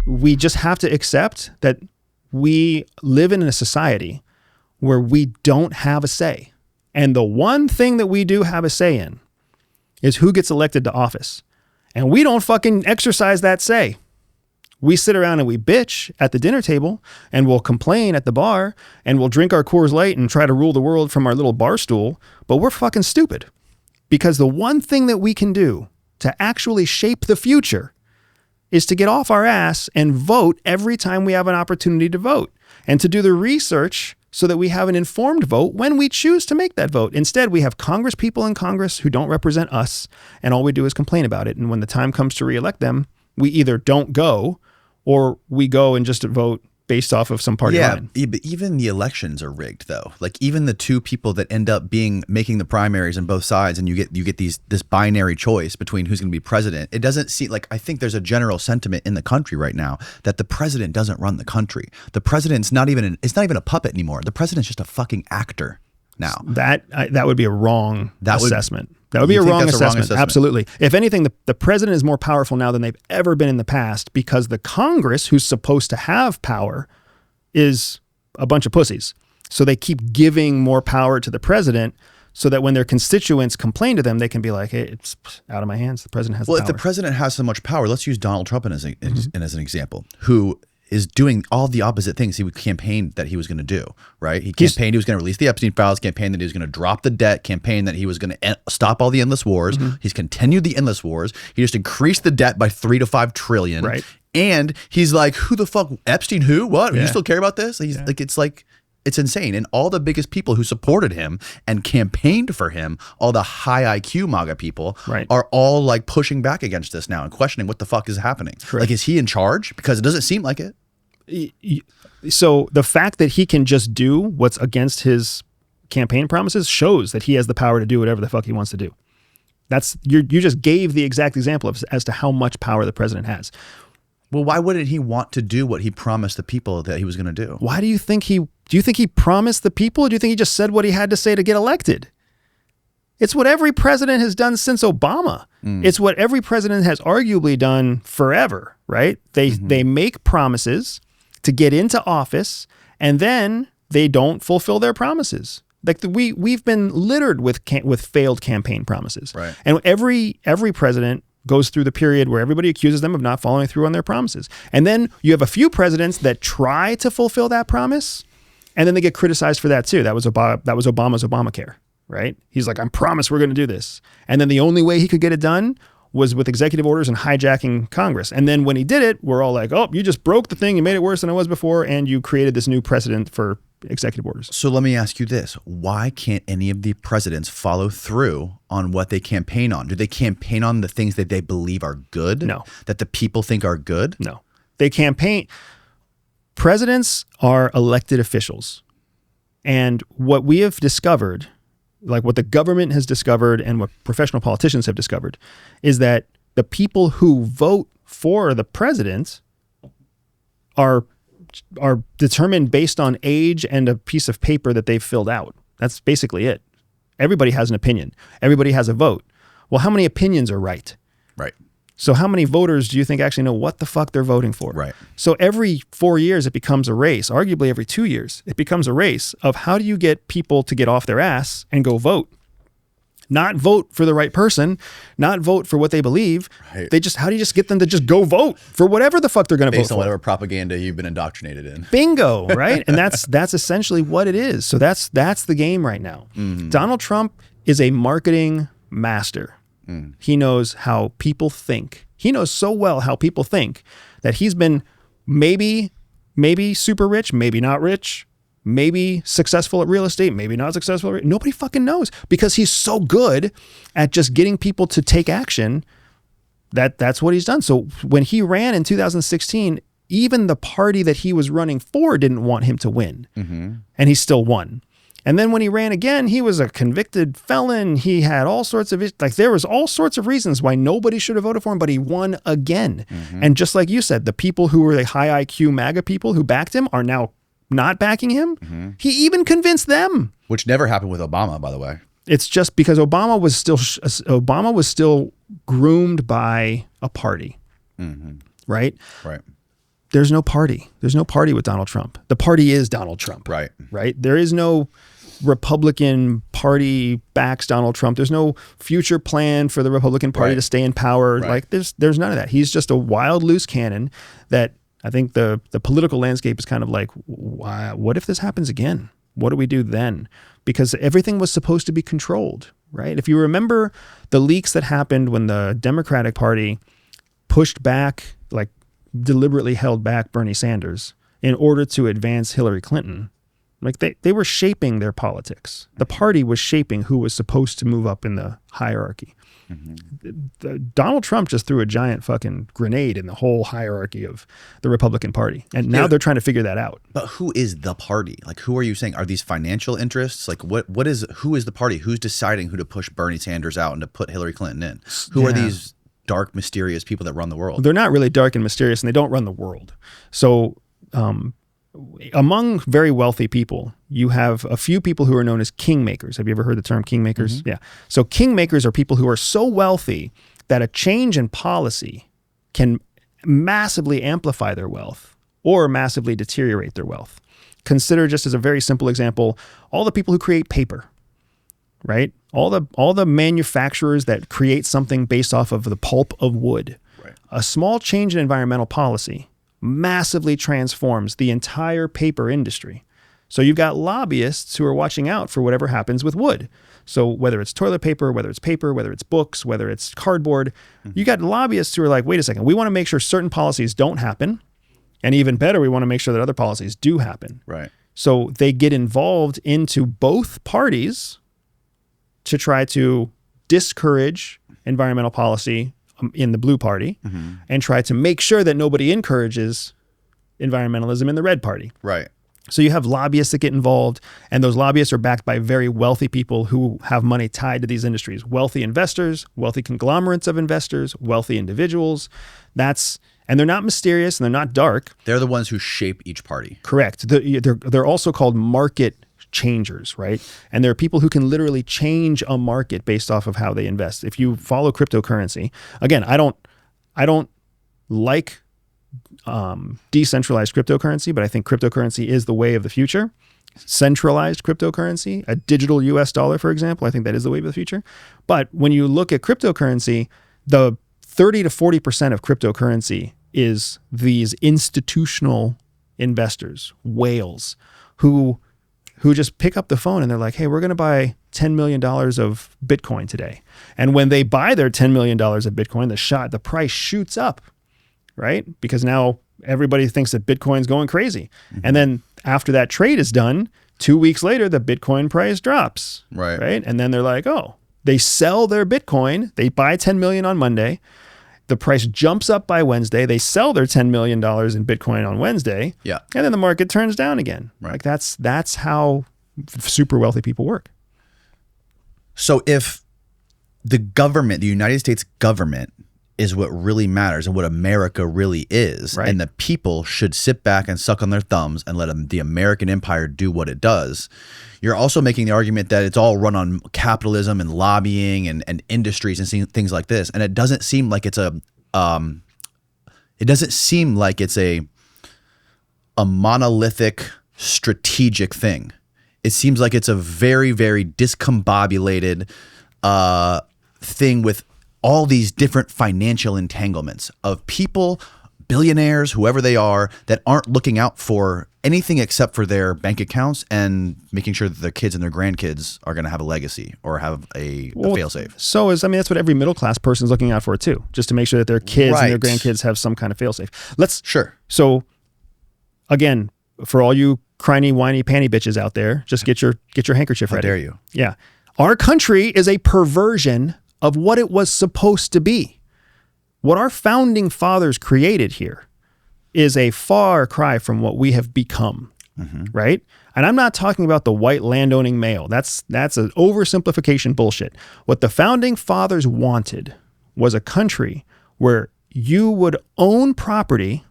we just have to accept that we live in a society where we don't have a say. And the one thing that we do have a say in is who gets elected to office. And we don't fucking exercise that say. We sit around and we bitch at the dinner table, and we'll complain at the bar, and we'll drink our Coors Light and try to rule the world from our little bar stool. But we're fucking stupid, because the one thing that we can do to actually shape the future is to get off our ass and vote every time we have an opportunity to vote, and to do the research so that we have an informed vote when we choose to make that vote. Instead, we have Congress people in Congress who don't represent us, and all we do is complain about it. And when the time comes to reelect them, we either don't go, or we go and just vote based off of some party line. Yeah, but even the elections are rigged, though. Like, even the two people that end up making the primaries on both sides, and you get this binary choice between who's going to be president. It doesn't seem like, I think there's a general sentiment in the country right now that the president doesn't run the country. The president's not even it's not even a puppet anymore. The president's just a fucking actor now. That would be a wrong assessment. That would be a wrong assessment. Absolutely. If anything, the president is more powerful now than they've ever been in the past, because the Congress, who's supposed to have power, is a bunch of pussies. So they keep giving more power to the president so that when their constituents complain to them, they can be like, hey, it's out of my hands. The president has the power. Well, if the president has so much power, let's use Donald Trump as an example, who is doing all the opposite things he campaigned that he was going to do, right? He campaigned he was going to release the Epstein files, campaigned that he was going to drop the debt, campaigned that he was going to stop all the endless wars. He's continued the endless wars. He just increased the debt by 3 to 5 trillion. Right. And he's like, who the fuck? Epstein who? What? Yeah. You still care about this? He's it's insane. And all the biggest people who supported him and campaigned for him, all the high IQ MAGA people, are all like pushing back against this now and questioning what the fuck is happening. Correct. Like, is he in charge? Because it doesn't seem like it. So the fact that he can just do what's against his campaign promises shows that he has the power to do whatever the fuck he wants to do. You just gave the exact example as to how much power the president has. Well, why wouldn't he want to do what he promised the people that he was going to do? Why do you think he promised the people, or do you think he just said what he had to say to get elected? It's what every president has done since Obama. It's what every president has arguably done forever, right? They make promises to get into office, and then they don't fulfill their promises. Like we've been littered with failed campaign promises. Right. And every president goes through the period where everybody accuses them of not following through on their promises. And then you have a few presidents that try to fulfill that promise, and then they get criticized for that too. That was Obama's Obamacare, right? He's like, I promise we're going to do this. And then the only way he could get it done was with executive orders and hijacking Congress. And then when he did it, we're all like, oh, you just broke the thing. You made it worse than it was before. And you created this new precedent for executive orders. So let me ask you this. Why can't any of the presidents follow through on what they campaign on? Do they campaign on the things that they believe are good? No. That the people think are good? No. They campaign. Presidents are elected officials. And what we have discovered, like what the government has discovered and what professional politicians have discovered, is that the people who vote for the president are determined based on age and a piece of paper that they've filled out. That's basically it. Everybody has an opinion. Everybody has a vote. Well, how many opinions are right? Right. So how many voters do you think actually know what the fuck they're voting for? Right. So every 4 years, it becomes a race. Arguably every 2 years, it becomes a race of how do you get people to get off their ass and go vote? Not vote for the right person, not vote for what they believe. Right. How do you just get them to just go vote for whatever the fuck they're going to vote for? Based on whatever propaganda you've been indoctrinated in. Bingo, right? And that's essentially what it is. So that's the game right now. Mm-hmm. Donald Trump is a marketing master. He knows how people think. He knows so well how people think that he's been maybe super rich, maybe not rich, maybe successful at real estate, maybe not successful. Nobody fucking knows because he's so good at just getting people to take action. That's what he's done. So when he ran in 2016, even the party that he was running for didn't want him to win. Mm-hmm. And he still won. And then when he ran again, he was a convicted felon. He had all sorts of, there was all sorts of reasons why nobody should have voted for him, but he won again. Mm-hmm. And just like you said, the people who were the high IQ MAGA people who backed him are now not backing him. Mm-hmm. He even convinced them. Which never happened with Obama, by the way. It's just because Obama was still groomed by a party. Mm-hmm. Right? Right. there's no party. There's no party with Donald Trump. The party is Donald Trump. Right. Right. There is no Republican Party backs Donald Trump. There's no future plan for the Republican Party to stay in power. Right. Like there's none of that. He's just a wild loose cannon that I think the political landscape is kind of like, what if this happens again? What do we do then? Because everything was supposed to be controlled, right? If you remember the leaks that happened when the Democratic Party pushed back, like deliberately held back Bernie Sanders in order to advance Hillary Clinton, like they were shaping their politics. The party was shaping who was supposed to move up in the hierarchy. Donald Trump just threw a giant fucking grenade in the whole hierarchy of the Republican Party. And now they're trying to figure that out. But who is the party? Like, who are you saying? Are these financial interests? Like, who is the party? Who's deciding who to push Bernie Sanders out and to put Hillary Clinton in? Who are these dark, mysterious people that run the world? They're not really dark and mysterious, and they don't run the world. So among very wealthy people, you have a few people who are known as kingmakers. Have you ever heard the term kingmakers? Yeah. So kingmakers are people who are so wealthy that a change in policy can massively amplify their wealth or massively deteriorate their wealth. Consider, just as a very simple example, all the people who create paper, right? All the manufacturers that create something based off of the pulp of wood. Right. A small change in environmental policy massively transforms the entire paper industry. So you've got lobbyists who are watching out for whatever happens with wood. So whether it's toilet paper, whether it's books, whether it's cardboard, you got lobbyists who are like, wait a second, we want to make sure certain policies don't happen. And even better, we want to make sure that other policies do happen. Right. So they get involved into both parties to try to discourage environmental policy in the blue party and try to make sure that nobody encourages environmentalism in the red party. Right. So you have lobbyists that get involved, and those lobbyists are backed by very wealthy people who have money tied to these industries. Wealthy investors, wealthy conglomerates of investors, wealthy individuals. And they're not mysterious and they're not dark. They're the ones who shape each party. Correct. They're also called market changers, right? And there are people who can literally change a market based off of how they invest. If you follow cryptocurrency, again, I don't like decentralized cryptocurrency, but I think cryptocurrency is the way of the future. Centralized cryptocurrency, a digital US dollar, for example, I think that is the way of the future. But when you look at cryptocurrency, the 30 to 40% of cryptocurrency is these institutional investors, whales, who just pick up the phone and they're like, hey, we're going to buy $10 million of Bitcoin today. And when they buy their $10 million of Bitcoin, the price shoots up, right? Because now everybody thinks that Bitcoin's going crazy. And then after that trade is done, 2 weeks later, the Bitcoin price drops, right? And then they're like, oh, they sell their Bitcoin. They buy 10 million on Monday. The price jumps up by Wednesday. They sell their $10 million in Bitcoin on Wednesday. Yeah. And then the market turns down again. Right. Like that's how super wealthy people work. So if the government, the United States government, is what really matters and what America really is, right, and the people should sit back and suck on their thumbs and let the American empire do what it does, you're also making the argument that it's all run on capitalism and lobbying and industries and things like this. And it doesn't seem like it's a monolithic strategic thing. It seems like it's a very, very discombobulated thing with all these different financial entanglements of people, billionaires, whoever they are, that aren't looking out for anything except for their bank accounts and making sure that their kids and their grandkids are going to have a legacy or have a fail-safe. So that's what every middle-class person is looking out for too, just to make sure that their kids and their grandkids have some kind of fail-safe. So again, for all you cryny, whiny, panty bitches out there, just get your handkerchief ready. How dare you? Yeah. Our country is a perversion of what it was supposed to be. What our founding fathers created here is a far cry from what we have become, right? And I'm not talking about the white landowning male. That's an oversimplification bullshit. What the founding fathers wanted was a country where you would own property,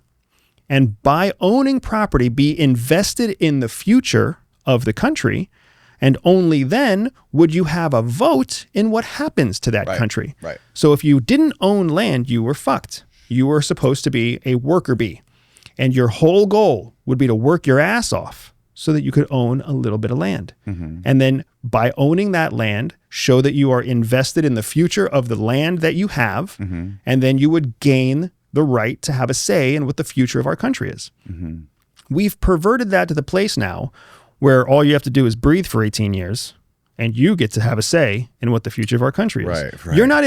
and by owning property, be invested in the future of the country, and only then would you have a vote in what happens to that country. Right. So if you didn't own land, you were fucked. You were supposed to be a worker bee. And your whole goal would be to work your ass off so that you could own a little bit of land. And then by owning that land, show that you are invested in the future of the land that you have. And then you would gain the right to have a say in what the future of our country is. We've perverted that to the place now where all you have to do is breathe for 18 years and you get to have a say in what the future of our country is. Right. You're not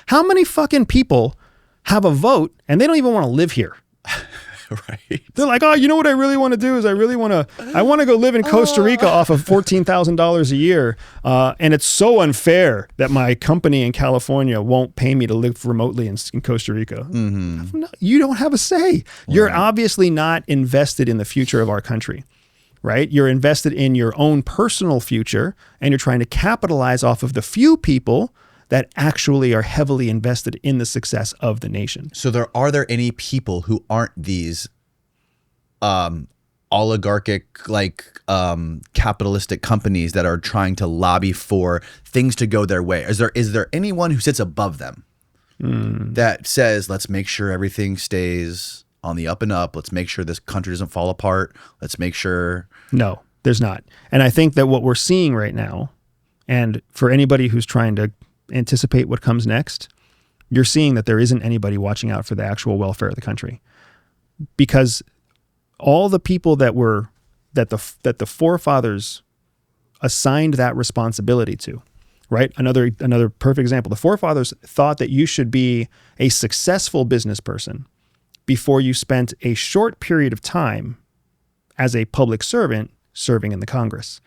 How many fucking people have a vote and they don't even want to live here? Right. They're like, oh, you know what I really want to do is I want to go live in Costa Rica off of $14,000 a year. And it's so unfair that my company in California won't pay me to live remotely in Costa Rica. No, you don't have a say. You're obviously not invested in the future of our country, right? You're invested in your own personal future and you're trying to capitalize off of the few people that actually are heavily invested in the success of the nation. So are there any people who aren't these oligarchic, capitalistic companies that are trying to lobby for things to go their way? Is there anyone who sits above them that says, let's make sure everything stays on the up and up. Let's make sure this country doesn't fall apart. Let's make sure. No, there's not. And I think that what we're seeing right now, and for anybody who's trying to anticipate what comes next, you're seeing that there isn't anybody watching out for the actual welfare of the country, because all the people that the forefathers assigned that responsibility to, right? Another perfect example. The forefathers thought that you should be a successful business person before you spent a short period of time as a public servant serving in the Congress.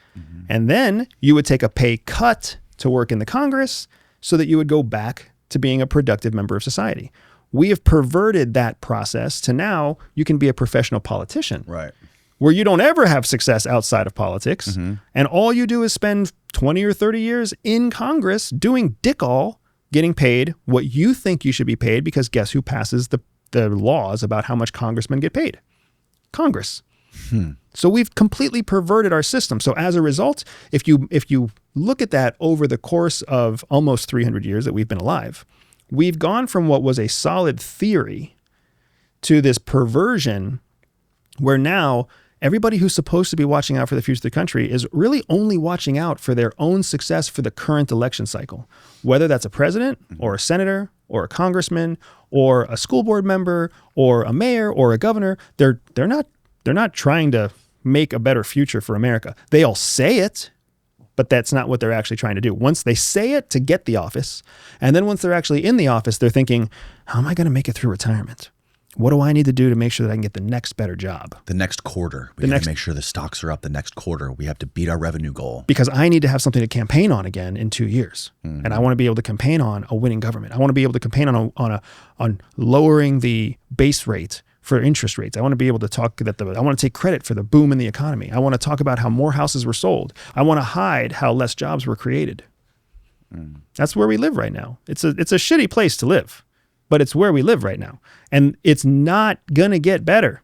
And then you would take a pay cut to work in the Congress so that you would go back to being a productive member of society. We have perverted that process to now you can be a professional politician, right, where you don't ever have success outside of politics. And all you do is spend 20 or 30 years in Congress doing dick all, getting paid what you think you should be paid, because guess who passes the laws about how much congressmen get paid? Congress. So we've completely perverted our system. So as a result, if you look at that over the course of almost 300 years that we've been alive, we've gone from what was a solid theory to this perversion where now everybody who's supposed to be watching out for the future of the country is really only watching out for their own success for the current election cycle, whether that's a president or a senator or a congressman or a school board member or a mayor or a governor. They're not trying to make a better future for America. They all say it, but that's not what they're actually trying to do. Once they say it to get the office, and then once they're actually in the office, they're thinking, how am I going to make it through retirement? What do I need to do to make sure that I can get the next better job? The next quarter. We got to make sure the stocks are up the next quarter. We have to beat our revenue goal. Because I need to have something to campaign on again in 2 years. And I want to be able to campaign on a winning government. I want to be able to campaign on lowering the base rate for interest rates. I want to be able to talk I want to take credit for the boom in the economy. I want to talk about how more houses were sold. I want to hide how less jobs were created. That's where we live right now. It's a shitty place to live, but it's where we live right now. And it's not going to get better.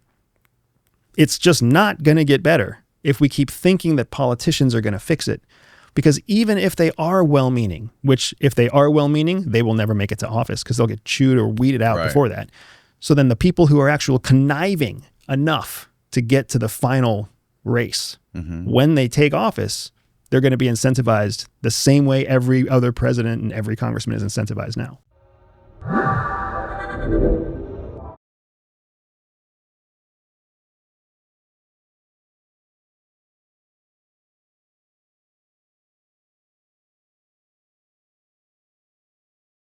It's just not going to get better if we keep thinking that politicians are going to fix it. Because even if they are well-meaning, which if they are well-meaning, they will never make it to office because they'll get chewed or weeded out before that. So then the people who are actually conniving enough to get to the final race, when they take office, they're going to be incentivized the same way every other president and every congressman is incentivized now.